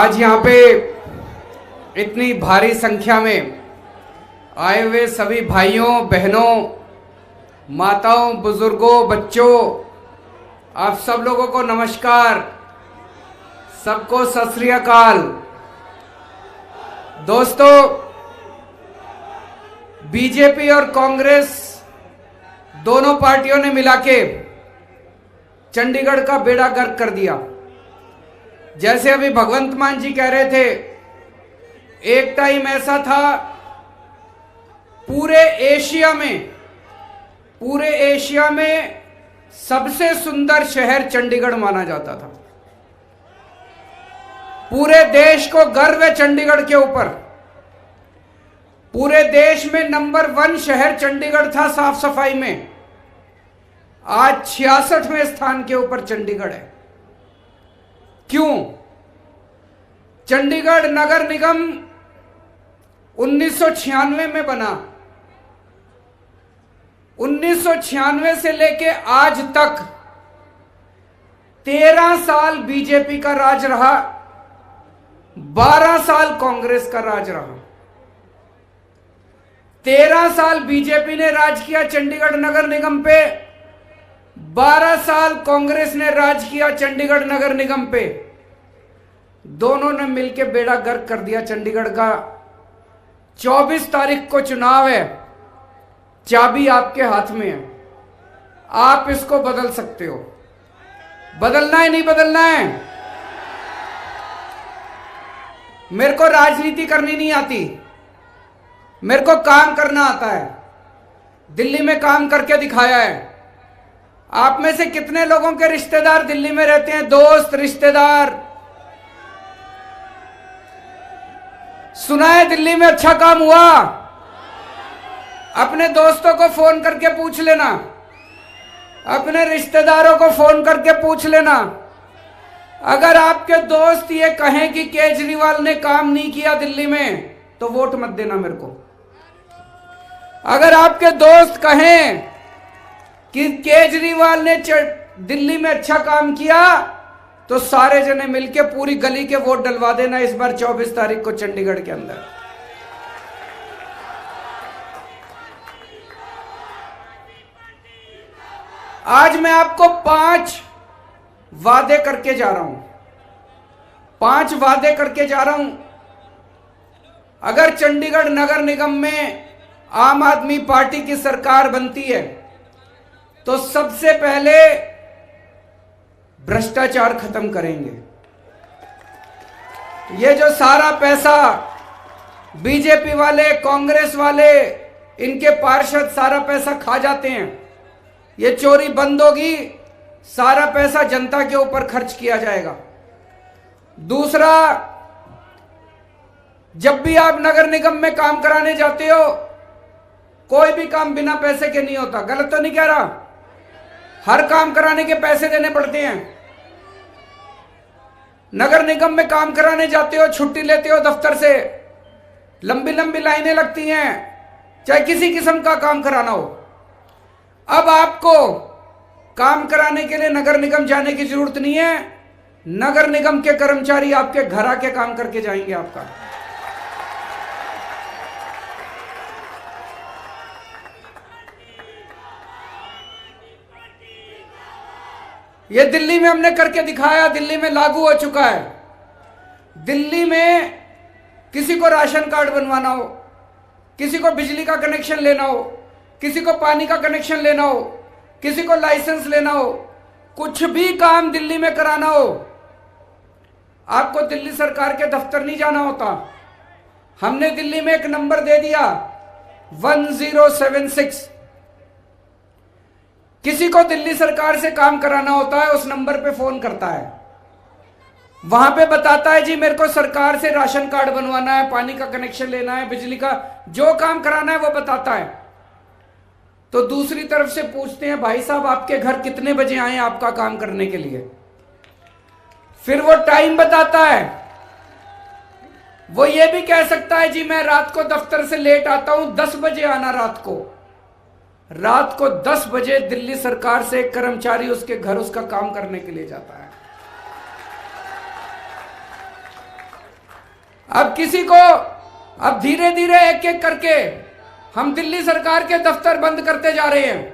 आज यहाँ पे इतनी भारी संख्या में आए हुए सभी भाइयों बहनों, माताओं, बुजुर्गों, बच्चों, आप सब लोगों को नमस्कार, सबको सत श्री अकाल। दोस्तों, बीजेपी और कांग्रेस दोनों पार्टियों ने मिला के चंडीगढ़ का बेड़ा गर्क कर दिया। जैसे अभी भगवंत मान जी कह रहे थे, एक टाइम ऐसा था पूरे एशिया में सबसे सुंदर शहर चंडीगढ़ माना जाता था। पूरे देश को गर्व है चंडीगढ़ के ऊपर। पूरे देश में नंबर 1 शहर चंडीगढ़ था साफ सफाई में। आज 66वें स्थान के ऊपर चंडीगढ़ है। क्यों? चंडीगढ़ नगर निगम 1996 में बना। 1996 से लेके आज तक 13 साल बीजेपी का राज रहा, 12 साल कांग्रेस का राज रहा। 13 साल बीजेपी ने राज किया चंडीगढ़ नगर निगम पे, 12 साल कांग्रेस ने राज किया चंडीगढ़ नगर निगम पे। दोनों ने मिलकर बेड़ा गर्क कर दिया चंडीगढ़ का। 24 तारीख को चुनाव है, चाबी आपके हाथ में है। आप इसको बदल सकते हो। बदलना है, नहीं बदलना है? मेरे को राजनीति करनी नहीं आती, मेरे को काम करना आता है। दिल्ली में काम करके दिखाया है। आप में से कितने लोगों के रिश्तेदार दिल्ली में रहते हैं? दोस्त, रिश्तेदार? सुना है दिल्ली में अच्छा काम हुआ? अपने दोस्तों को फोन करके पूछ लेना, अपने रिश्तेदारों को फोन करके पूछ लेना। अगर आपके दोस्त ये कहें कि केजरीवाल ने काम नहीं किया दिल्ली में, तो वोट मत देना मेरे को। अगर आपके दोस्त कहें कि केजरीवाल ने दिल्ली में अच्छा काम किया, तो सारे जने मिलके पूरी गली के वोट डलवा देना इस बार 24 तारीख को चंडीगढ़ के अंदर। आज मैं आपको 5 वादे करके जा रहा हूं। 5 वादे करके जा रहा हूं। अगर चंडीगढ़ नगर निगम में आम आदमी पार्टी की सरकार बनती है, तो सबसे पहले भ्रष्टाचार खत्म करेंगे। ये जो सारा पैसा बीजेपी वाले, कांग्रेस वाले, इनके पार्षद सारा पैसा खा जाते हैं, ये चोरी बंद होगी। सारा पैसा जनता के ऊपर खर्च किया जाएगा। दूसरा, जब भी आप नगर निगम में काम कराने जाते हो, कोई भी काम बिना पैसे के नहीं होता। गलत तो नहीं कह रहा? हर काम कराने के पैसे देने पड़ते हैं। नगर निगम में काम कराने जाते हो, छुट्टी लेते हो दफ्तर से, लंबी लंबी लाइनें लगती हैं, चाहे किसी किस्म का काम कराना हो। अब आपको काम कराने के लिए नगर निगम जाने की जरूरत नहीं है। नगर निगम के कर्मचारी आपके घर आके काम करके जाएंगे आपका। ये दिल्ली में हमने करके दिखाया, दिल्ली में लागू हो चुका है। दिल्ली में किसी को राशन कार्ड बनवाना हो, किसी को बिजली का कनेक्शन लेना हो, किसी को पानी का कनेक्शन लेना हो, किसी को लाइसेंस लेना हो, कुछ भी काम दिल्ली में कराना हो, आपको दिल्ली सरकार के दफ्तर नहीं जाना होता। हमने दिल्ली में एक नंबर दे दिया 1076। किसी को दिल्ली सरकार से काम कराना होता है, उस नंबर पे फोन करता है, वहां पे बताता है जी मेरे को सरकार से राशन कार्ड बनवाना है, पानी का कनेक्शन लेना है, बिजली का जो काम कराना है वो बताता है। तो दूसरी तरफ से पूछते हैं, भाई साहब आपके घर कितने बजे आए आपका काम करने के लिए? फिर वो टाइम बताता है। वो ये भी कह सकता है जी मैं रात को दफ्तर से लेट आता हूं, 10 बजे आना। रात को 10 बजे दिल्ली सरकार से एक कर्मचारी उसके घर उसका काम करने के लिए जाता है। अब किसी को, अब धीरे धीरे एक एक करके हम दिल्ली सरकार के दफ्तर बंद करते जा रहे हैं।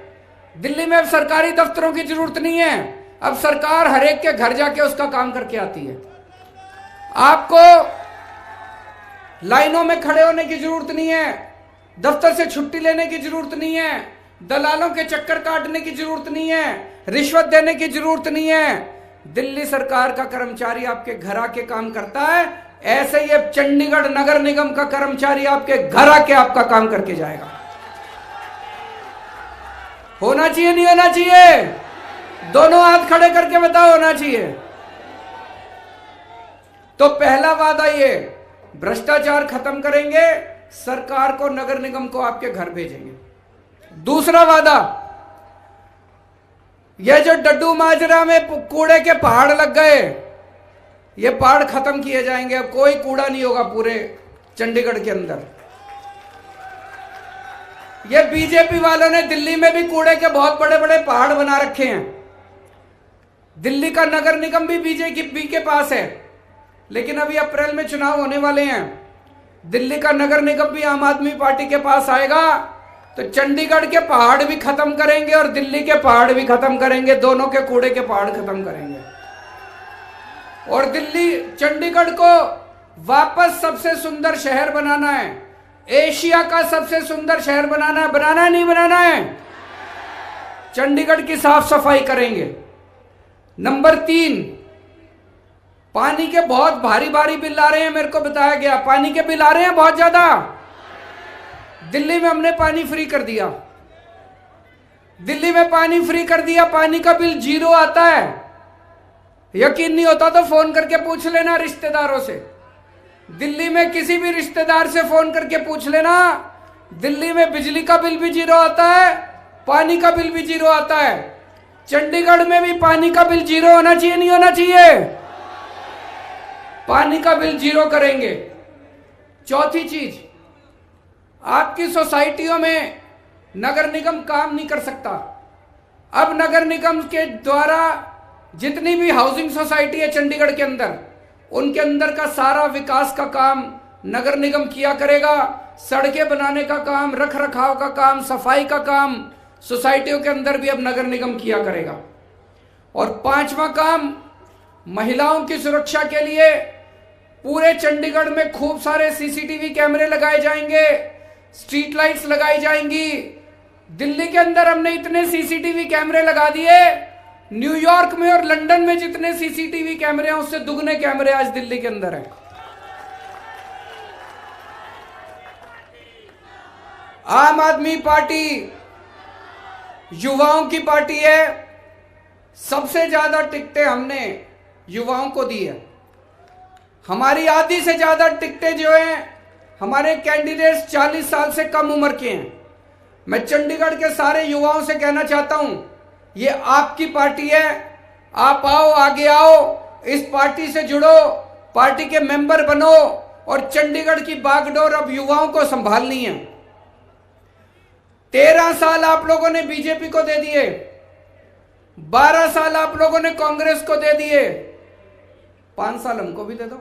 दिल्ली में अब सरकारी दफ्तरों की जरूरत नहीं है, अब सरकार हर एक के घर जाके उसका काम करके आती है। आपको लाइनों में खड़े होने की जरूरत नहीं है, दफ्तर से छुट्टी लेने की जरूरत नहीं है, दलालों के चक्कर काटने की जरूरत नहीं है, रिश्वत देने की जरूरत नहीं है। दिल्ली सरकार का कर्मचारी आपके घर आके काम करता है, ऐसे ही अब चंडीगढ़ नगर निगम का कर्मचारी आपके घर आके आपका काम करके जाएगा। होना चाहिए नहीं होना चाहिए? दोनों हाथ खड़े करके बताओ, होना चाहिए। तो पहला वादा ये, भ्रष्टाचार खत्म करेंगे, सरकार को नगर निगम को आपके घर भेजेंगे। दूसरा वादा, ये जो डड्डू माजरा में कूड़े के पहाड़ लग गए, ये पहाड़ खत्म किए जाएंगे। अब कोई कूड़ा नहीं होगा पूरे चंडीगढ़ के अंदर। ये बीजेपी वालों ने दिल्ली में भी कूड़े के बहुत बड़े बड़े पहाड़ बना रखे हैं। दिल्ली का नगर निगम भी बीजेपी के पास है, लेकिन अभी अप्रैल में चुनाव होने वाले हैं। दिल्ली का नगर निगम भी आम आदमी पार्टी के पास आएगा, तो चंडीगढ़ के पहाड़ भी खत्म करेंगे और दिल्ली के पहाड़ भी खत्म करेंगे, दोनों के कूड़े के पहाड़ खत्म करेंगे। और दिल्ली, चंडीगढ़ को वापस सबसे सुंदर शहर बनाना है, एशिया का सबसे सुंदर शहर बनाना है। बनाना है नहीं बनाना है? चंडीगढ़ की साफ सफाई करेंगे। नंबर 3, पानी के बहुत भारी भारी बिल आ रहे हैं, मेरे को बताया गया पानी के बिल आ रहे हैं बहुत ज्यादा। दिल्ली में हमने पानी फ्री कर दिया, दिल्ली में पानी फ्री कर दिया, पानी का बिल 0 आता है। यकीन नहीं होता तो फोन करके पूछ लेना रिश्तेदारों से, दिल्ली में किसी भी रिश्तेदार से फोन करके पूछ लेना, दिल्ली में बिजली का बिल भी 0 आता है, पानी का बिल भी 0 आता है। चंडीगढ़ में भी पानी का बिल 0 होना चाहिए नहीं होना चाहिए? पानी का बिल 0 करेंगे। चौथी चीज, आपकी सोसाइटियों में नगर निगम काम नहीं कर सकता। अब नगर निगम के द्वारा जितनी भी हाउसिंग सोसाइटी है चंडीगढ़ के अंदर, उनके अंदर का सारा विकास का काम नगर निगम किया करेगा। सड़कें बनाने का काम, रख रखाव का काम, सफाई का काम सोसाइटियों के अंदर भी अब नगर निगम किया करेगा। और 5वां काम, महिलाओं की सुरक्षा के लिए पूरे चंडीगढ़ में खूब सारे सीसीटीवी कैमरे लगाए जाएंगे, स्ट्रीट लाइट्स लगाई जाएंगी। दिल्ली के अंदर हमने इतने सीसीटीवी कैमरे लगा दिए, न्यूयॉर्क में और लंदन में जितने सीसीटीवी कैमरे हैं उससे दुगने कैमरे आज दिल्ली के अंदर हैं। आम आदमी पार्टी युवाओं की पार्टी है, सबसे ज्यादा टिकटें हमने युवाओं को दी है। हमारी आधी से ज्यादा टिकटें जो हैं हमारे कैंडिडेट्स 40 साल से कम उम्र के हैं। मैं चंडीगढ़ के सारे युवाओं से कहना चाहता हूं, ये आपकी पार्टी है, आप आओ, आगे आओ, इस पार्टी से जुड़ो, पार्टी के मेंबर बनो और चंडीगढ़ की बागडोर अब युवाओं को संभालनी है। 13 साल आप लोगों ने बीजेपी को दे दिए, 12 साल आप लोगों ने कांग्रेस को दे दिए, 5 साल हमको भी दे दो,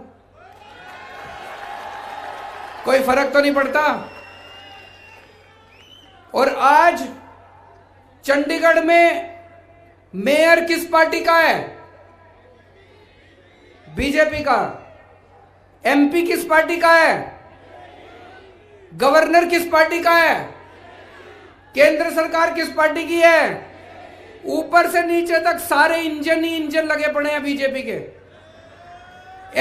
कोई फर्क तो नहीं पड़ता। और आज चंडीगढ़ में मेयर किस पार्टी का है? बीजेपी का। एमपी किस पार्टी का है? गवर्नर किस पार्टी का है? केंद्र सरकार किस पार्टी की है? ऊपर से नीचे तक सारे इंजन ही इंजन लगे पड़े हैं बीजेपी के।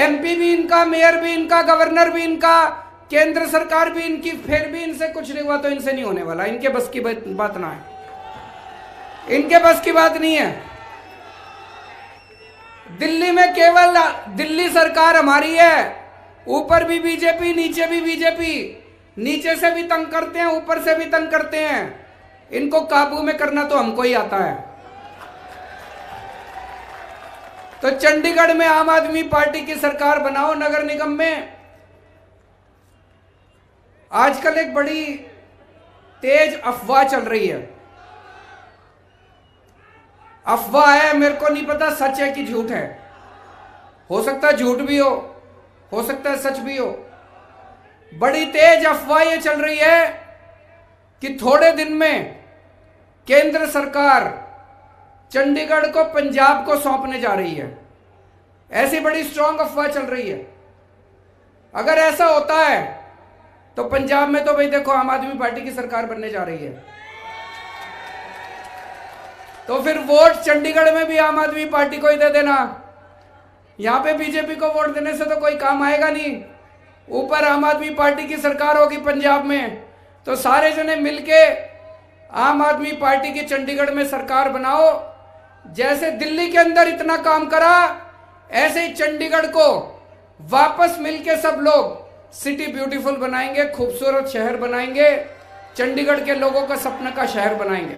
एमपी भी इनका, मेयर भी इनका, गवर्नर भी इनका, केंद्र सरकार भी इनकी, फिर भी इनसे कुछ नहीं हुआ तो इनसे नहीं होने वाला। इनके बस की बात ना है, इनके बस की बात नहीं है। दिल्ली में केवल दिल्ली सरकार हमारी है, ऊपर भी बीजेपी, नीचे भी बीजेपी, नीचे से भी तंग करते हैं, ऊपर से भी तंग करते हैं। इनको काबू में करना तो हमको ही आता है। तो चंडीगढ़ में आम आदमी पार्टी की सरकार बनाओ नगर निगम में। आजकल एक बड़ी तेज अफवाह चल रही है, अफवाह है, मेरे को नहीं पता सच है कि झूठ है। हो सकता है झूठ भी हो सकता है सच भी हो। बड़ी तेज अफवाह ये चल रही है कि थोड़े दिन में केंद्र सरकार चंडीगढ़ को पंजाब को सौंपने जा रही है। ऐसी बड़ी स्ट्रांग अफवाह चल रही है। अगर ऐसा होता है तो पंजाब में तो भाई देखो आम आदमी पार्टी की सरकार बनने जा रही है, तो फिर वोट चंडीगढ़ में भी आम आदमी पार्टी को ही दे देना। यहां पे बीजेपी को वोट देने से तो कोई काम आएगा नहीं। ऊपर आम आदमी पार्टी की सरकार होगी पंजाब में, तो सारे जने मिलके आम आदमी पार्टी की चंडीगढ़ में सरकार बनाओ। जैसे दिल्ली के अंदर इतना काम करा, ऐसे ही चंडीगढ़ को वापस मिलके सब लोग सिटी ब्यूटीफुल बनाएंगे, खूबसूरत शहर बनाएंगे, चंडीगढ़ के लोगों का सपने का शहर बनाएंगे।